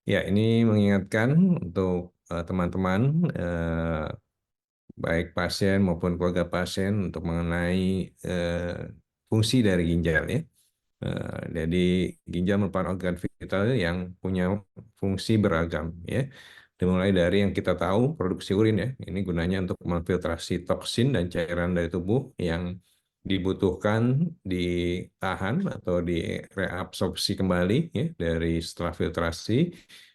Ya, ini mengingatkan untuk teman-teman, baik pasien maupun keluarga pasien untuk mengenai fungsi dari ginjal ya. Jadi ginjal merupakan organ vital yang punya fungsi beragam ya. Dimulai dari yang kita tahu produksi urin ya. Ini gunanya untuk memfiltrasi toksin dan cairan dari tubuh yang dibutuhkan ditahan atau direabsorpsi kembali ya dari setelah filtrasi.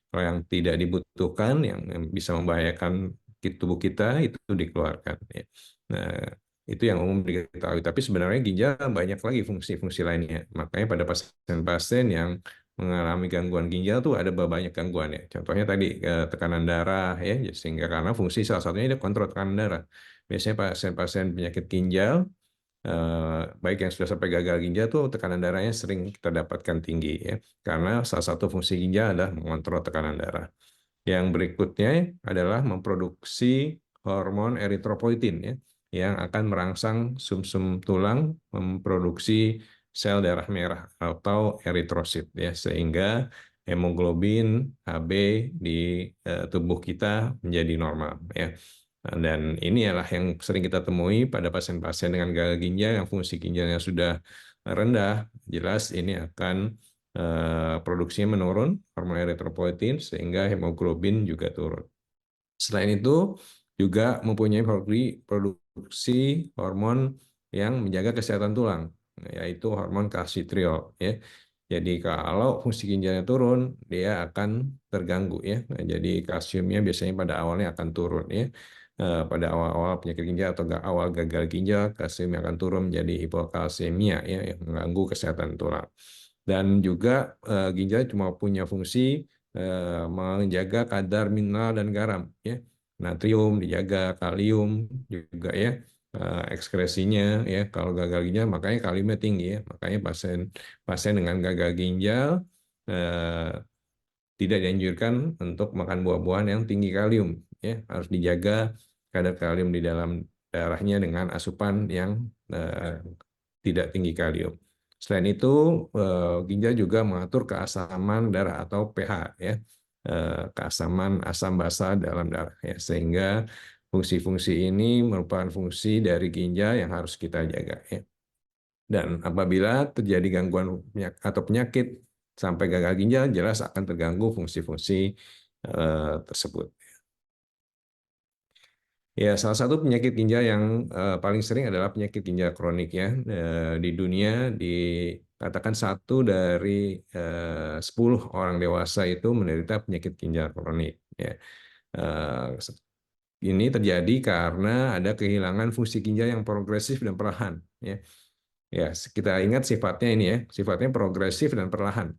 Kalau yang tidak dibutuhkan yang bisa membahayakan tubuh kita itu dikeluarkan ya. Nah, itu yang umum diketahui. Tapi sebenarnya ginjal banyak lagi fungsi-fungsi lainnya. Makanya pada pasien-pasien yang mengalami gangguan ginjal tuh ada banyak gangguan ya. Contohnya tadi tekanan darah ya, sehingga karena fungsi salah satunya dia kontrol tekanan darah. Biasanya pasien-pasien penyakit ginjal, baik yang sudah sampai gagal ginjal tuh tekanan darahnya sering kita dapatkan tinggi ya. Karena salah satu fungsi ginjal adalah mengontrol tekanan darah. Yang berikutnya adalah memproduksi hormon eritropoietin ya, yang akan merangsang sumsum tulang memproduksi sel darah merah atau eritrosit ya, sehingga hemoglobin Hb di tubuh kita menjadi normal ya. Dan ini adalah yang sering kita temui pada pasien-pasien dengan gagal ginjal yang fungsi ginjalnya sudah rendah, jelas ini akan produksinya menurun, hormon eritropoietin, sehingga hemoglobin juga turun. Selain itu, juga mempunyai produksi hormon yang menjaga kesehatan tulang, yaitu hormon kalsitriol. Ya. Jadi kalau fungsi ginjalnya turun, dia akan terganggu. Ya. Nah, jadi kalsiumnya biasanya pada awalnya akan turun. Ya. Pada awal-awal penyakit ginjal atau awal gagal ginjal, kalsiumnya akan turun menjadi hipokalsemia, ya, yang mengganggu kesehatan tulang. Dan juga ginjal cuma punya fungsi menjaga kadar mineral dan garam, ya, natrium dijaga, kalium juga ya, ekskresinya ya. Kalau gagal ginjal makanya kaliumnya tinggi ya, makanya pasien pasien dengan gagal ginjal eh, tidak dianjurkan untuk makan buah-buahan yang tinggi kalium ya, harus dijaga kadar kalium di dalam darahnya dengan asupan yang eh, tidak tinggi kalium. Selain itu, ginjal juga mengatur keasaman darah atau pH ya, keasaman asam basa dalam darah ya, sehingga fungsi-fungsi ini merupakan fungsi dari ginjal yang harus kita jaga ya. Dan apabila terjadi gangguan atau penyakit sampai gagal ginjal, jelas akan terganggu fungsi-fungsi tersebut. Ya, salah satu penyakit ginjal yang paling sering adalah penyakit ginjal kronik ya. Di dunia dikatakan 1 dari 10 orang dewasa itu menderita penyakit ginjal kronik. Ya. Eh, ini terjadi karena ada kehilangan fungsi ginjal yang progresif dan perlahan. Ya, ya kita ingat sifatnya ini ya, sifatnya progresif dan perlahan.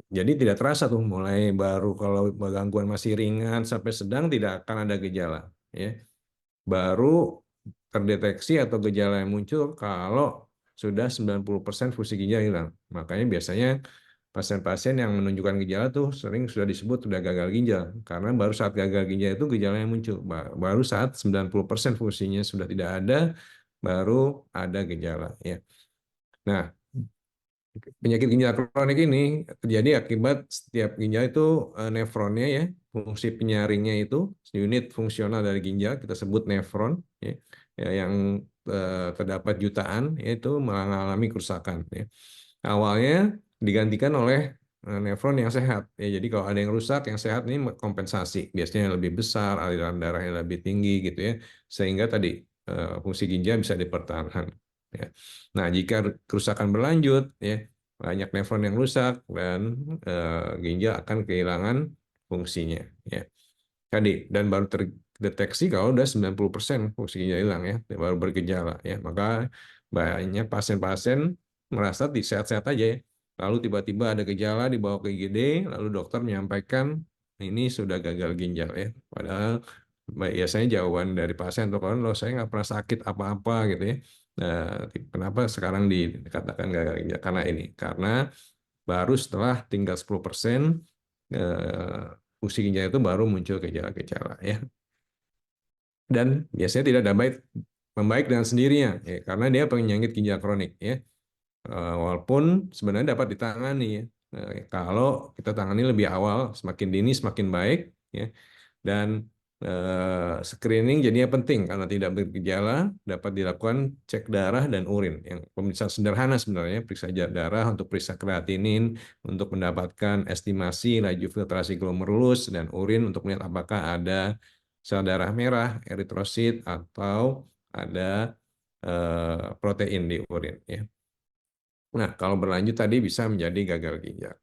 Jadi tidak terasa tuh mulai baru kalau gangguan masih ringan sampai sedang tidak akan ada gejala. Ya. Baru terdeteksi atau gejala yang muncul kalau sudah 90% fungsi ginjal hilang. Makanya biasanya pasien-pasien yang menunjukkan gejala tuh sering sudah disebut sudah gagal ginjal. Karena baru saat gagal ginjal itu gejala yang muncul. Baru saat 90% fungsinya sudah tidak ada, baru ada gejala. Ya. Nah, penyakit ginjal kronik ini terjadi akibat setiap ginjal itu nefronnya ya, fungsi penyaringnya itu unit fungsional dari ginjal kita sebut nefron ya, yang terdapat jutaan yaitu mengalami kerusakan ya. Awalnya digantikan oleh nefron yang sehat ya. Jadi kalau ada yang rusak, yang sehat ini kompensasi. Biasanya lebih besar, aliran darahnya lebih tinggi gitu ya. Sehingga tadi fungsi ginjal bisa dipertahankan ya. Nah, jika kerusakan berlanjut ya, banyak nefron yang rusak dan ginjal akan kehilangan fungsinya ya. Tadi dan baru terdeteksi kalau udah 90% fungsi ginjal hilang ya, baru bergejala ya. Maka banyak pasien-pasien merasa sehat-sehat aja ya. Lalu tiba-tiba ada gejala dibawa ke IGD, lalu dokter menyampaikan ini sudah gagal ginjal ya. Padahal biasanya jawaban dari pasien atau kalau loh saya nggak pernah sakit apa-apa gitu ya. Nah, kenapa sekarang dikatakan gagal ginjal? Karena ini, karena baru setelah tinggal 10% fungsi ginjal itu baru muncul gejala-gejala ya. Dan biasanya tidak ada membaik dengan sendirinya ya, karena dia penyakit ginjal kronik ya. Walaupun sebenarnya dapat ditangani ya. Kalau kita tangani lebih awal, semakin dini semakin baik, ya. Dan screening jadinya penting karena tidak bergejala, dapat dilakukan cek darah dan urin. Yang pemeriksaan sederhana sebenarnya, periksa darah untuk periksa kreatinin, untuk mendapatkan estimasi laju filtrasi glomerulus, dan urin untuk melihat apakah ada sel darah merah, eritrosit, atau ada protein di urin. Ya. Nah, kalau berlanjut tadi bisa menjadi gagal ginjal.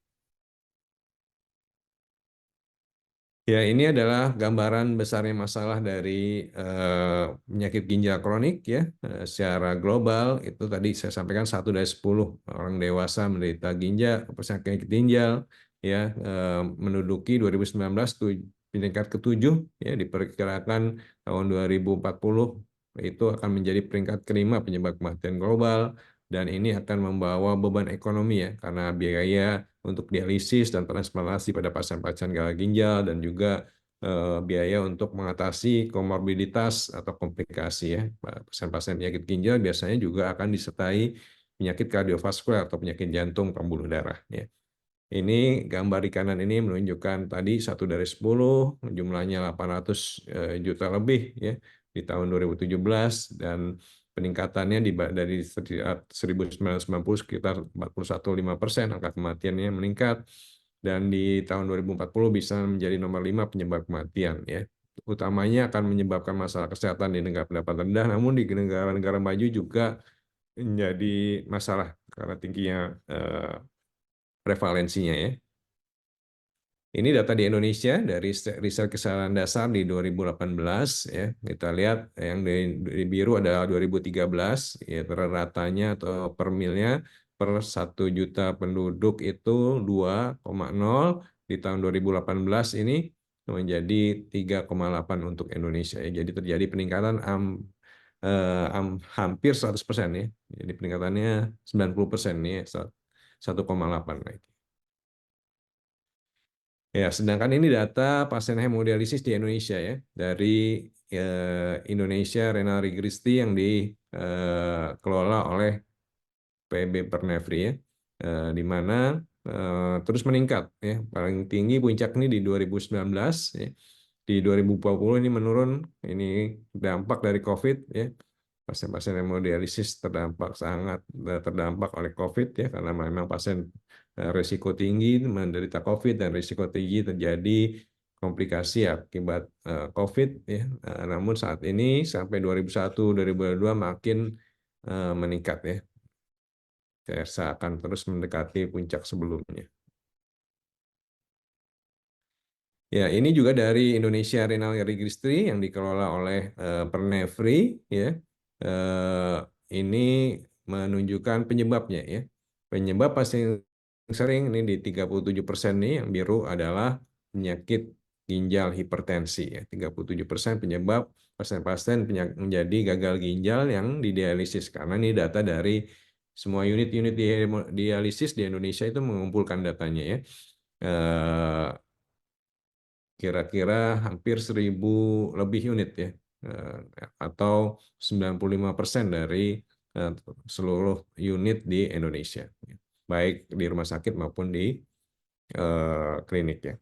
Ya, ini adalah gambaran besarnya masalah dari penyakit ginjal kronik ya. Secara global itu tadi saya sampaikan 1 dari 10 orang dewasa menderita penyakit ginjal ya, menduduki 2019 peringkat ke-7 ya, diperkirakan tahun 2040 itu akan menjadi peringkat ke-5 penyebab kematian global, dan ini akan membawa beban ekonomi ya karena biaya untuk dialisis dan transplantasi pada pasien-pasien gagal ginjal, dan juga biaya untuk mengatasi komorbiditas atau komplikasi ya. Pasien-pasien penyakit ginjal biasanya juga akan disertai penyakit kardiovaskular atau penyakit jantung, pembuluh darah ya. Ini gambar di kanan ini menunjukkan tadi 1 dari 10, jumlahnya 800 juta lebih ya di tahun 2017, dan peningkatannya dari 1990 sekitar 41,5%, angka kematiannya meningkat, dan di tahun 2040 bisa menjadi nomor 5 penyebab kematian ya. Utamanya akan menyebabkan masalah kesehatan di negara pendapatan rendah, namun di negara-negara maju juga menjadi masalah karena tingginya prevalensinya ya. Ini data di Indonesia dari riset kesehatan dasar di 2018 ya. Kita lihat yang di biru adalah 2013 ya, ratanya atau per milnya per 1 juta penduduk itu 2,0, di tahun 2018 ini menjadi 3,8 untuk Indonesia ya. Jadi terjadi peningkatan hampir 100% ya. Jadi peningkatannya 90% nih ya, 1,8 lagi. Ya, sedangkan ini data pasien hemodialisis di Indonesia ya, dari Indonesia Renal Registry yang dikelola oleh PB Pernefri ya, di mana terus meningkat ya, paling tinggi puncak ini di 2019 ya. Di 2020 ini menurun, ini dampak dari COVID ya. Pasien-pasien hemodialisis sangat terdampak oleh COVID ya, karena memang pasien risiko tinggi menderita COVID dan risiko tinggi terjadi komplikasi akibat COVID ya. Namun saat ini sampai 2001, 2022 makin meningkat ya. Saya akan terus mendekati puncak sebelumnya. Ya, ini juga dari Indonesia Renal Registry yang dikelola oleh Pernefri ya. Ini menunjukkan penyebabnya ya. Penyebab paling sering ini di 37% nih, yang biru adalah penyakit ginjal hipertensi ya. 37% penyebab pasien-pasien menjadi gagal ginjal yang didialisis, karena ini data dari semua unit-unit dialisis di Indonesia itu mengumpulkan datanya ya. Kira-kira hampir 1.000 lebih unit ya, atau 95% dari seluruh unit di Indonesia, baik di rumah sakit maupun di klinik ya.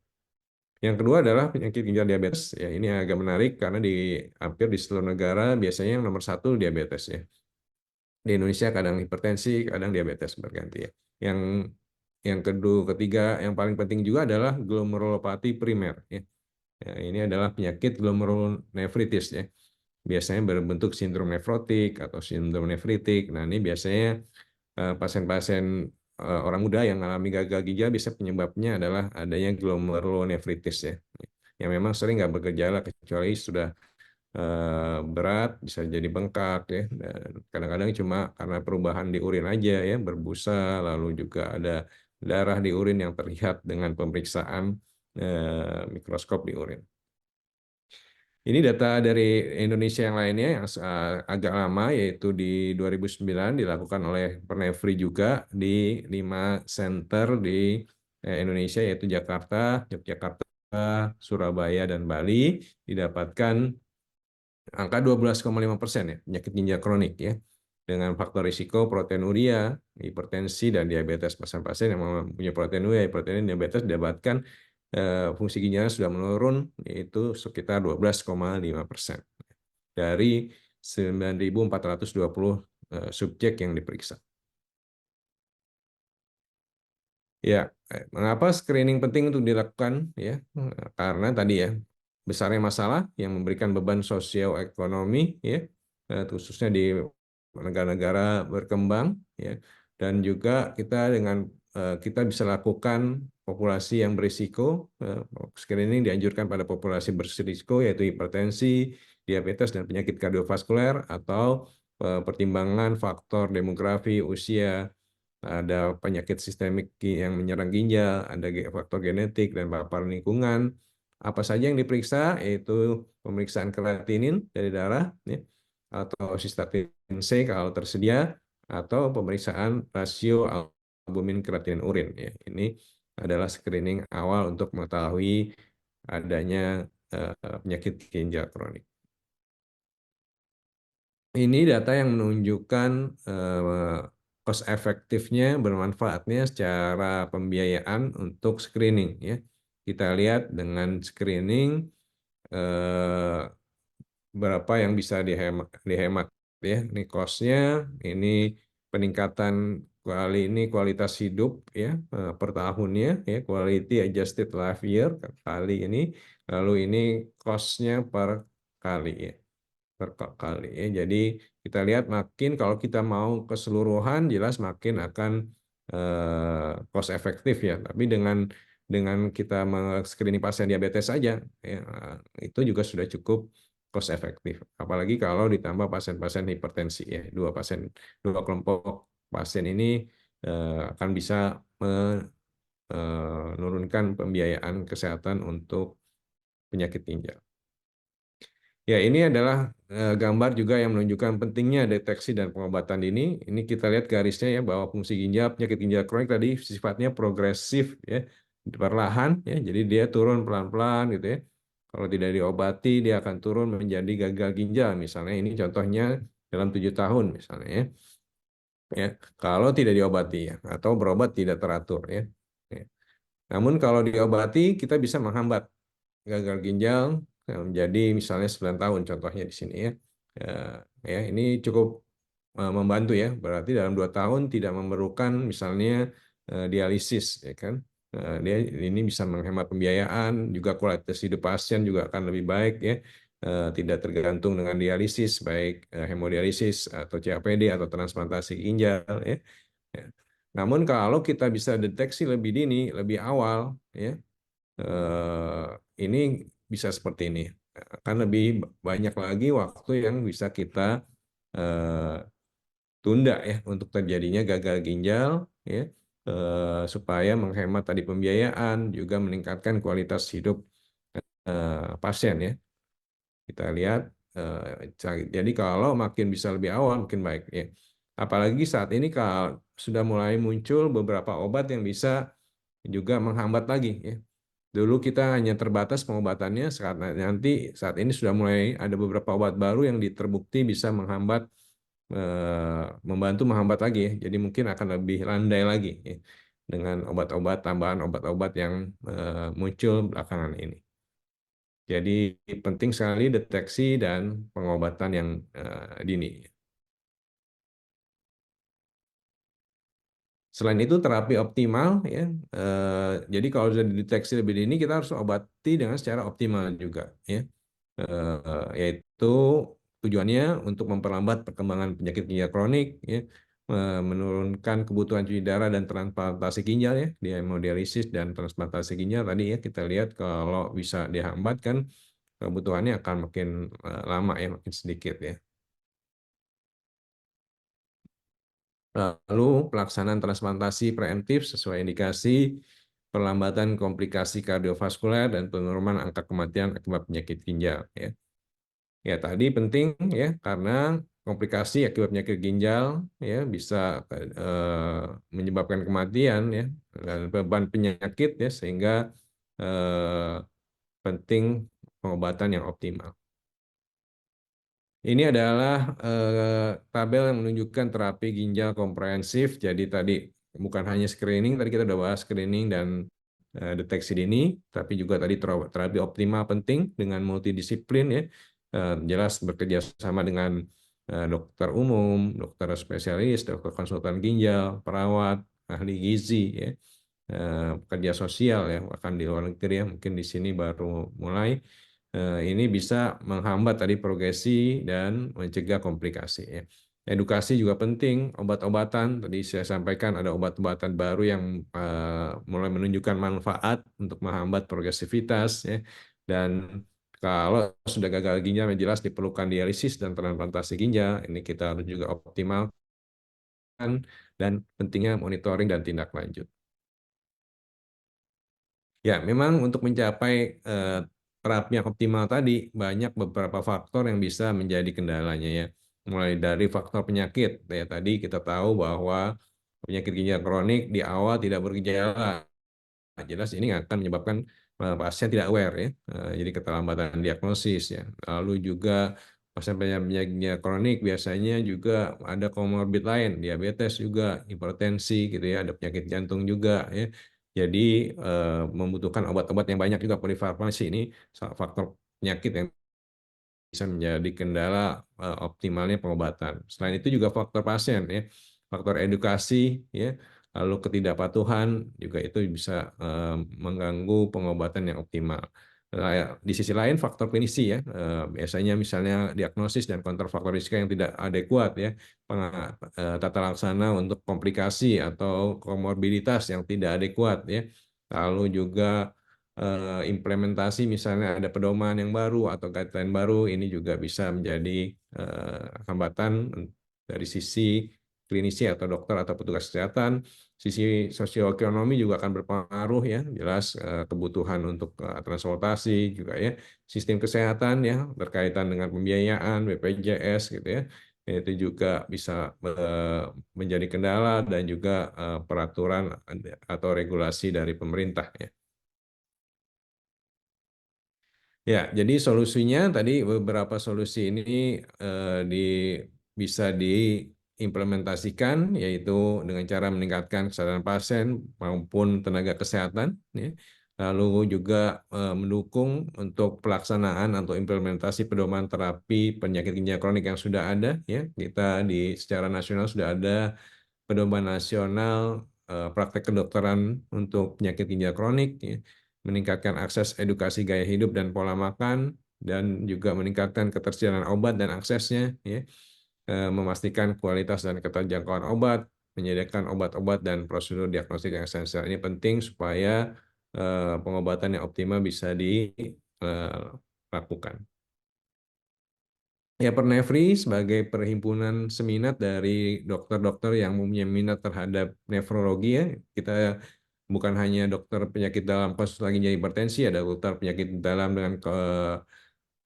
Yang kedua adalah penyakit ginjal diabetes ya. Ini agak menarik karena hampir di seluruh negara biasanya yang nomor 1 diabetes ya. Di Indonesia kadang hipertensi, kadang diabetes berganti ya. Yang kedua, ketiga, yang paling penting juga adalah glomerulopati primer ya. Ya, ini adalah penyakit glomerulonefritis ya. Biasanya berbentuk sindrom nefrotik atau sindrom nefritik. Nah, ini biasanya pasien-pasien orang muda yang mengalami gagal ginjal, bisa penyebabnya adalah adanya glomerulonefritis ya. Yang memang sering nggak bergejala kecuali sudah berat, bisa jadi bengkak ya. Dan kadang-kadang cuma karena perubahan di urin aja ya, berbusa, lalu juga ada darah di urin yang terlihat dengan pemeriksaan mikroskop di urin. Ini data dari Indonesia yang lainnya yang agak lama, yaitu di 2009 dilakukan oleh Pernefri juga di 5 center di Indonesia, yaitu Jakarta, Yogyakarta, Surabaya, dan Bali. Didapatkan angka 12,5% ya, penyakit ginjal kronik ya. dengan faktor risiko proteinuria, hipertensi, dan diabetes. Pasien-pasien yang mempunyai proteinuria, hipertensi, diabetes didapatkan fungsi ginjalnya sudah menurun, yaitu sekitar 12,5% dari 9.420 subjek yang diperiksa. Ya, mengapa screening penting untuk dilakukan? Ya, karena tadi ya besarnya masalah yang memberikan beban sosioekonomi, ya, khususnya di negara-negara berkembang, ya, dan juga kita bisa lakukan populasi yang berisiko. Screening dianjurkan pada populasi berisiko yaitu hipertensi, diabetes, dan penyakit kardiovaskuler atau pertimbangan faktor demografi, usia, ada penyakit sistemik yang menyerang ginjal, ada faktor genetik dan paparan lingkungan. Apa saja yang diperiksa yaitu pemeriksaan kreatinin dari darah, ya, atau sistatin C kalau tersedia, atau pemeriksaan rasio albumin kreatinin urin. Ya. Ini adalah screening awal untuk mengetahui adanya penyakit ginjal kronik. Ini data yang menunjukkan cost efektifnya, bermanfaatnya secara pembiayaan untuk screening. Ya. Kita lihat dengan screening eh, berapa yang bisa dihemat. Ya. Ini cost-nya, ini peningkatan ini kualitas hidup, ya, per tahunnya, ya, quality adjusted life year kali ini, lalu ini cost-nya per kali, ya, per kali, ya. Jadi kita lihat makin kalau kita mau keseluruhan jelas makin akan cost efektif, ya. Tapi dengan kita screening pasien diabetes saja, ya, itu juga sudah cukup cost efektif. Apalagi kalau ditambah pasien-pasien hipertensi, ya. Dua kelompok pasien ini akan bisa menurunkan pembiayaan kesehatan untuk penyakit ginjal. Ya, ini adalah gambar juga yang menunjukkan pentingnya deteksi dan pengobatan dini. Ini kita lihat garisnya ya bahwa fungsi ginjal, penyakit ginjal kronik tadi sifatnya progresif, ya, perlahan, ya. Jadi dia turun pelan-pelan gitu, ya. Kalau tidak diobati dia akan turun menjadi gagal ginjal misalnya. Ini contohnya dalam 7 tahun misalnya, ya. Ya, kalau tidak diobati, ya, atau berobat tidak teratur, ya. Ya. Namun kalau diobati kita bisa menghambat gagal ginjal menjadi misalnya 9 tahun contohnya di sini, ya. Ya, ini cukup membantu, ya. Berarti dalam 2 tahun tidak memerlukan misalnya dialisis, ya kan. Dia ini bisa menghemat pembiayaan, juga kualitas hidup pasien juga akan lebih baik, ya. Tidak tergantung dengan dialisis, baik hemodialisis atau CAPD atau transplantasi ginjal, ya. Ya. Namun kalau kita bisa deteksi lebih dini, lebih awal, ya, ini bisa seperti ini. Akan lebih banyak lagi waktu yang bisa kita eh, tunda, ya, untuk terjadinya gagal ginjal, ya, supaya menghemat tadi pembiayaan, juga meningkatkan kualitas hidup pasien, ya. Kita lihat, jadi kalau makin bisa lebih awal makin baik, ya. Apalagi saat ini kalau sudah mulai muncul beberapa obat yang bisa juga menghambat lagi, ya. Dulu kita hanya terbatas pengobatannya, saat ini sudah mulai ada beberapa obat baru yang terbukti bisa membantu menghambat lagi, ya. Jadi mungkin akan lebih landai lagi, ya, dengan obat-obat tambahan obat-obat yang muncul belakangan ini. Jadi penting sekali deteksi dan pengobatan yang dini. Selain itu terapi optimal, ya. Jadi kalau sudah dideteksi lebih dini kita harus obati dengan secara optimal juga, ya. Yaitu tujuannya untuk memperlambat perkembangan penyakit ginjal kronik, ya, menurunkan kebutuhan cuci darah dan transplantasi ginjal, ya, di hemodialisis dan transplantasi ginjal tadi, ya, kita lihat kalau bisa dihambat kan kebutuhannya akan makin lama, ya, makin sedikit, ya. Lalu pelaksanaan transplantasi preemptif sesuai indikasi, perlambatan komplikasi kardiovaskuler dan penurunan angka kematian akibat penyakit ginjal, ya. Ya, tadi penting, ya, karena komplikasi akibat penyakit ginjal, ya, bisa menyebabkan kematian, ya, dan beban penyakit, ya, sehingga penting pengobatan yang optimal. Ini adalah tabel yang menunjukkan terapi ginjal komprehensif. Jadi tadi bukan hanya screening, tadi kita udah bahas screening dan deteksi dini, tapi juga tadi terapi optimal penting dengan multidisiplin ya. Jelas bekerja sama dengan dokter umum, dokter spesialis, dokter konsultan ginjal, perawat, ahli gizi ya, pekerja sosial ya, bahkan di luar negeri ya, mungkin di sini baru mulai. Ini bisa menghambat tadi progresi dan mencegah komplikasi ya. Edukasi juga penting, obat-obatan tadi saya sampaikan ada obat-obatan baru yang mulai menunjukkan manfaat untuk menghambat progresivitas ya. Dan kalau sudah gagal ginjal yang jelas diperlukan dialisis dan transplantasi ginjal. Ini kita harus juga optimalkan dan pentingnya monitoring dan tindak lanjut. Ya, memang untuk mencapai terapi yang optimal tadi, banyak beberapa faktor yang bisa menjadi kendalanya ya. Mulai dari faktor penyakit. Ya, tadi kita tahu bahwa penyakit ginjal kronik di awal tidak bergejala. Jelas ini akan menyebabkan pasien tidak aware ya. Jadi keterlambatan diagnosis ya. Lalu juga pasien penyakit kronik biasanya juga ada komorbid lain, diabetes juga, hipertensi gitu ya, ada penyakit jantung juga ya. Jadi membutuhkan obat-obat yang banyak juga polifarmasi ini faktor penyakit yang bisa menjadi kendala optimalnya pengobatan. Selain itu juga faktor pasien ya, faktor edukasi ya, lalu ketidakpatuhan juga itu bisa mengganggu pengobatan yang optimal. Nah, ya, di sisi lain faktor klinisi ya, biasanya misalnya diagnosis dan kontrafaktor risiko yang tidak adekuat ya, tata laksana untuk komplikasi atau komorbiditas yang tidak adekuat ya. Lalu juga implementasi misalnya ada pedoman yang baru atau guideline baru ini juga bisa menjadi hambatan dari sisi klinisi atau dokter atau petugas kesehatan. Sisi sosioekonomi juga akan berpengaruh ya, jelas kebutuhan untuk transportasi juga ya, sistem kesehatan ya berkaitan dengan pembiayaan BPJS gitu ya. Itu juga bisa menjadi kendala dan juga peraturan atau regulasi dari pemerintah ya. Ya, jadi solusinya tadi beberapa solusi ini di, bisa diimplementasikan, yaitu dengan cara meningkatkan kesadaran pasien maupun tenaga kesehatan, ya. Lalu juga mendukung untuk pelaksanaan atau implementasi pedoman terapi penyakit ginjal kronik yang sudah ada, ya. Kita secara nasional sudah ada pedoman nasional praktek kedokteran untuk penyakit ginjal kronik, ya, meningkatkan akses edukasi gaya hidup dan pola makan, dan juga meningkatkan ketersediaan obat dan aksesnya, ya, memastikan kualitas dan keterjangkauan obat, menyediakan obat-obat dan prosedur diagnostik yang esensial. Ini penting supaya pengobatan yang optimal bisa dilakukan. Ya, Pernefri sebagai perhimpunan seminat dari dokter-dokter yang mempunyai minat terhadap nefrologi ya, kita bukan hanya dokter penyakit dalam konsultan ginjal hipertensi, ada dokter penyakit dalam dengan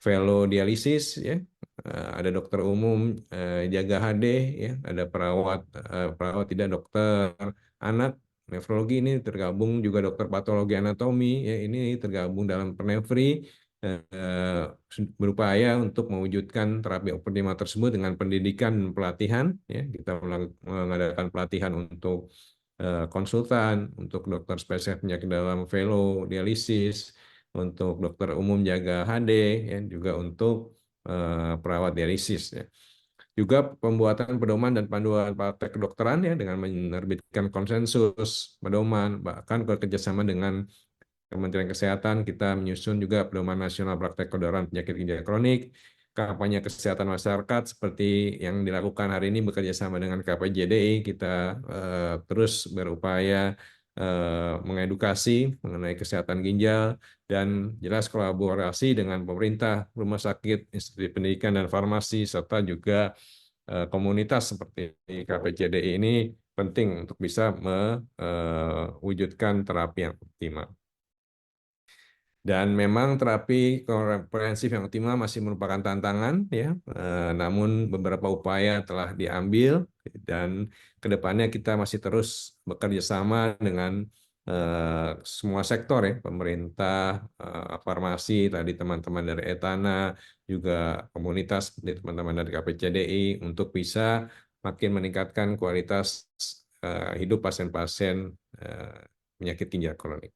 velodialisis ya, ada dokter umum jaga HD ya, ada perawat tidak dokter anak nefrologi ini tergabung, juga dokter patologi anatomi ya, ini tergabung dalam Pernefri, berupaya untuk mewujudkan terapi optimal tersebut dengan pendidikan dan pelatihan ya, kita mengadakan pelatihan untuk konsultan, untuk dokter spesialis penyakit dalam velo dialisis, untuk dokter umum jaga HD, ya, juga untuk perawat dialisis. Ya. Juga pembuatan pedoman dan panduan praktek kedokteran ya dengan menerbitkan konsensus pedoman, bahkan bekerjasama dengan Kementerian Kesehatan kita menyusun juga pedoman nasional praktek kedokteran penyakit ginjal kronik, kampanye kesehatan masyarakat seperti yang dilakukan hari ini bekerja sama dengan KPJDI, kita terus berupaya mengedukasi mengenai kesehatan ginjal dan jelas kolaborasi dengan pemerintah, rumah sakit, institusi pendidikan dan farmasi serta juga komunitas seperti KPJDI ini penting untuk bisa mewujudkan terapi yang optimal. Dan memang terapi komprehensif yang optimal masih merupakan tantangan, ya. Namun beberapa upaya telah diambil dan kedepannya kita masih terus bekerja sama dengan semua sektor ya, pemerintah, farmasi, tadi teman-teman dari Etana, juga komunitas, dari teman-teman dari KPCDI untuk bisa makin meningkatkan kualitas hidup pasien-pasien penyakit ginjal kronik.